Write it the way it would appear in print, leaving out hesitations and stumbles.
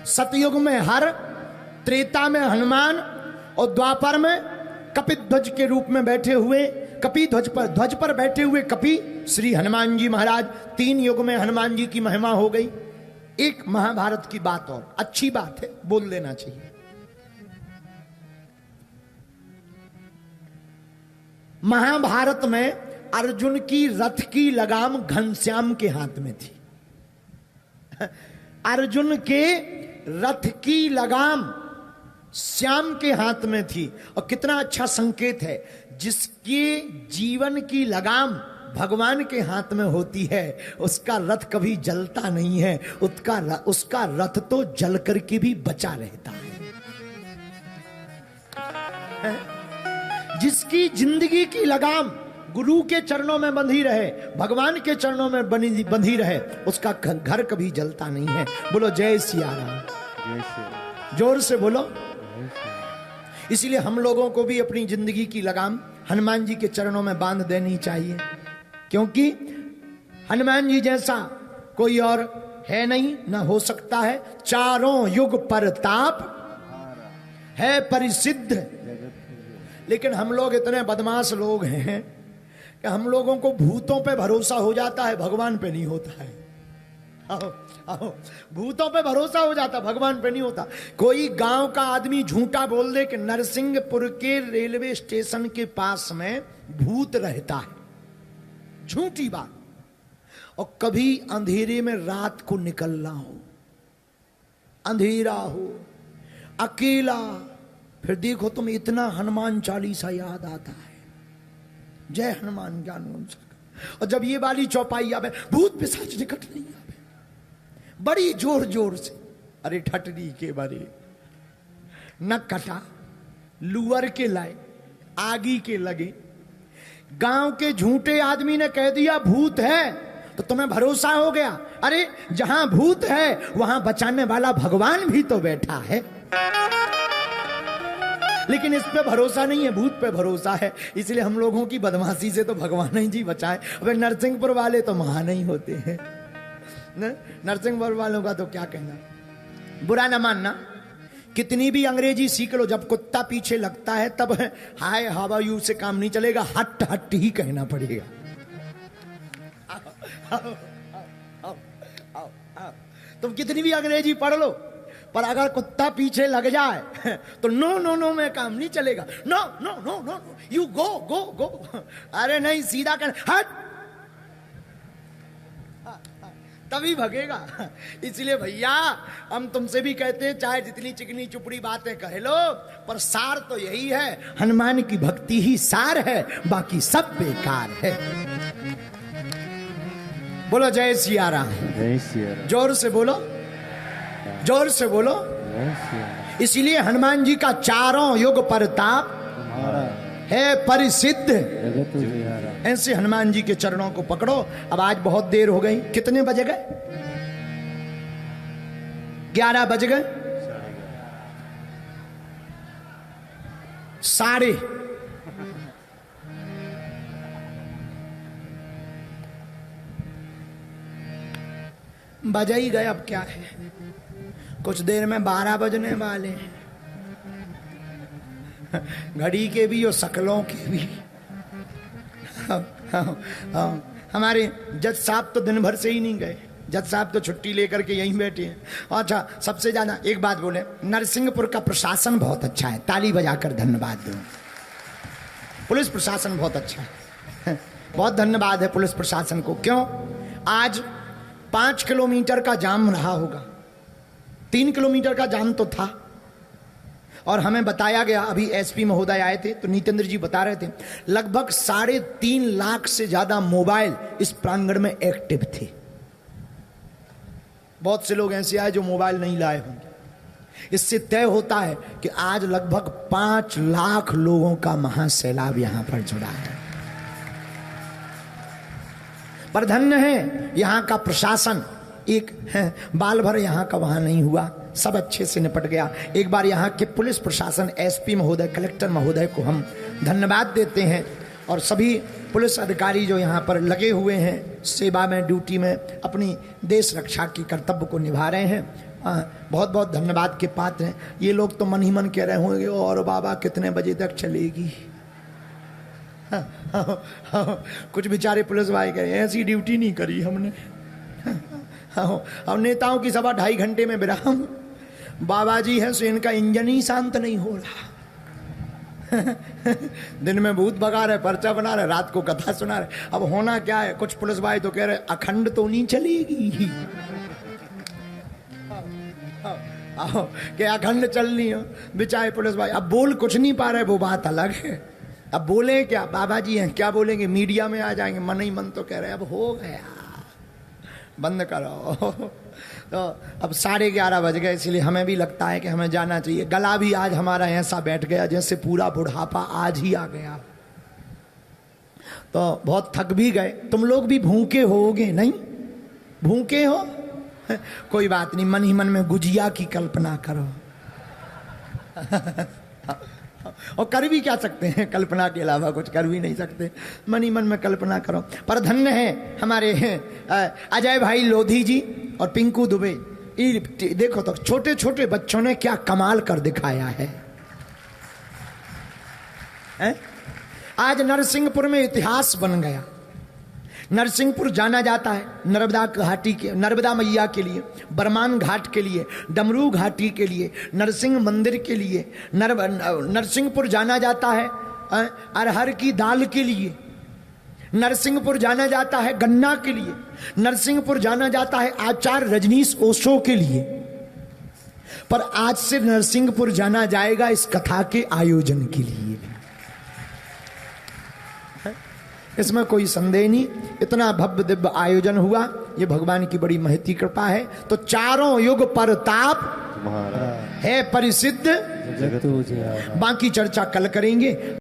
सतयुग में हर, त्रेता में हनुमान और द्वापर में कपिध्वज के रूप में बैठे हुए, ध्वज पर बैठे हुए कपि श्री हनुमान जी महाराज। 3 युग में हनुमान जी की महिमा हो गई। एक महाभारत की बात और अच्छी बात है, बोल देना चाहिए। महाभारत में अर्जुन की रथ की लगाम घनश्याम के हाथ में थी। अर्जुन के रथ की लगाम श्याम के हाथ में थी। और कितना अच्छा संकेत है, जिसके जीवन की लगाम भगवान के हाथ में होती है उसका रथ कभी जलता नहीं है, उसका रथ तो जल करके भी बचा रहता है। जिसकी जिंदगी की लगाम गुरु के चरणों में बंधी रहे, भगवान के चरणों में बंधी रहे, उसका घर कभी जलता नहीं है। बोलो जय सिया राम, जोर से बोलो। इसलिए हम लोगों को भी अपनी जिंदगी की लगाम हनुमान जी के चरणों में बांध देनी चाहिए, क्योंकि हनुमान जी जैसा कोई और है नहीं, ना हो सकता है। चारों युग परताप है परिसिद्ध। लेकिन हम लोग इतने बदमाश लोग हैं कि हम लोगों को भूतों पे भरोसा हो जाता है, भगवान पे नहीं होता है। आओ, भूतों पे भरोसा हो जाता, भगवान पे नहीं होता। कोई गांव का आदमी झूठा बोल दे कि नरसिंहपुर के रेलवे स्टेशन के पास में भूत रहता है, झूठी बात। और कभी अंधेरे में रात को निकलना हो, अंधेरा हो, अकेला, फिर देखो तुम इतना हनुमान चालीसा याद आता है, जय हनुमान ज्ञान गुण सागर। और जब ये वाली चौपाई आवे, भूत पिशाच निकट नहीं आवे, बड़ी जोर जोर से, अरे ठटनी के बारे न कटा, लुअर के लाए, आगी के लगे। गांव के झूठे आदमी ने कह दिया भूत है तो तुम्हें भरोसा हो गया। अरे जहां भूत है वहां बचाने वाला भगवान भी तो बैठा है। लेकिन इस पे भरोसा नहीं है, भूत पे भरोसा है। इसलिए हम लोगों की बदमाशी से तो भगवान ही जी बचाए। अब नरसिंहपुर वाले तो महान ही होते हैं, नरसिंहपुर वालों का तो क्या कहना, बुरा ना मानना। कितनी भी अंग्रेजी सीख लो, जब कुत्ता पीछे लगता है तब हाय हाउ आर यू से काम नहीं चलेगा, हट हट ही कहना पड़ेगा। तुम कितनी भी अंग्रेजी पढ़ लो, पर अगर कुत्ता पीछे लग जाए तो नो नो नो में काम नहीं चलेगा। No no no no you go go go, अरे नहीं, सीधा कर, हट, तभी भगेगा। इसलिए भैया हम तुमसे भी कहते हैं, चाहे जितनी चिकनी चुपड़ी बातें कह लो, पर सार तो यही है, हनुमान की भक्ति ही सार है, बाकी सब बेकार है। बोलो जय सिया राम, जय सिया राम, जोर से बोलो, जोर से बोलो। इसलिए हनुमान जी का चारों युग परताप है परिसिद्ध। ऐसे हनुमान जी के चरणों को पकड़ो। अब आज बहुत देर हो गई, कितने बजे गए? 11 बज गए, 11:30 बजे ही गए। अब क्या है, कुछ देर में 12 बजने वाले हैं। घड़ी के भी और शकलों के भी। हमारे जज साहब तो दिन भर से ही नहीं गए, जज साहब तो छुट्टी लेकर के यहीं बैठे हैं। अच्छा, सबसे ज्यादा एक बात बोले, नरसिंहपुर का प्रशासन बहुत अच्छा है, ताली बजाकर धन्यवाद दो। पुलिस प्रशासन बहुत अच्छा है, बहुत धन्यवाद है पुलिस प्रशासन को। क्यों? आज 5 किलोमीटर का जाम रहा होगा, 3 किलोमीटर का जाम तो था। और हमें बताया गया, अभी एसपी महोदय आए थे तो नितेंद्र जी बता रहे थे, लगभग 3.5 लाख से ज्यादा मोबाइल इस प्रांगण में एक्टिव थे। बहुत से लोग ऐसे आए जो मोबाइल नहीं लाए होंगे। इससे तय होता है कि आज लगभग 5 लाख लोगों का महासैलाब यहां पर जुड़ा है। पर धन्य है यहां का प्रशासन, एक बाल भर यहां का वहां नहीं हुआ, सब अच्छे से निपट गया। एक बार यहाँ के पुलिस प्रशासन, एसपी महोदय, कलेक्टर महोदय को हम धन्यवाद देते हैं। और सभी पुलिस अधिकारी जो यहाँ पर लगे हुए हैं, सेवा में, ड्यूटी में, अपनी देश रक्षा की कर्तव्य को निभा रहे हैं, बहुत बहुत धन्यवाद के पात्र हैं। ये लोग तो मन ही मन कह रहे होंगे और बाबा कितने बजे तक चलेगी। कुछ बेचारे पुलिस वाले कह रहे हैं ऐसी ड्यूटी नहीं करी हमने। अब नेताओं की सभा 2.5 घंटे में विराम। बाबा जी हैं सो इनका इंजन ही शांत नहीं हो रहा। दिन में भूत भगा रहे, पर्चा बना रहे, रात को कथा सुना रहे। अब होना क्या है, कुछ पुलिस भाई तो कह रहे अखंड तो नहीं चलेगी। क्या अखंड चलनी हो। बेचारे पुलिस भाई अब बोल कुछ नहीं पा रहे, वो बात अलग है। अब बोले क्या, बाबा जी हैं क्या बोलेंगे, मीडिया में आ जाएंगे। मन ही मन तो कह रहे अब हो गया, बंद करो। तो अब 11:30 बज गए, इसलिए हमें भी लगता है कि हमें जाना चाहिए। गला भी आज हमारा ऐसा बैठ गया जैसे पूरा बुढ़ापा आज ही आ गया। तो बहुत थक भी गए। तुम लोग भी भूखे होगे नहीं? भूखे हो? कोई बात नहीं, मन ही मन में गुजिया की कल्पना करो। और कर भी क्या सकते हैं, कल्पना के अलावा कुछ कर भी नहीं सकते। मन ही मन में कल्पना करो। पर धन्य है हमारे अजय भाई लोधी जी और पिंकू दुबे। देखो तो छोटे छोटे बच्चों ने क्या कमाल कर दिखाया है। आज नरसिंहपुर में इतिहास बन गया। नरसिंहपुर जाना जाता है नर्मदा घाटी के, नर्मदा मैया के लिए, बरमान घाट के लिए, डमरू घाटी के लिए, नरसिंह मंदिर के लिए। नरसिंहपुर जाना जाता है अरहर की दाल के लिए। नरसिंहपुर जाना जाता है गन्ना के लिए। नरसिंहपुर जाना जाता है आचार्य रजनीश ओशो के लिए। पर आज से नरसिंहपुर जाना जाएगा इस कथा के आयोजन के लिए। इसमें कोई संदेह नहीं। इतना भव्य दिव्य आयोजन हुआ, ये भगवान की बड़ी महती कृपा है। तो चारों युग परताप है परिसिद्ध, बाकी चर्चा कल करेंगे।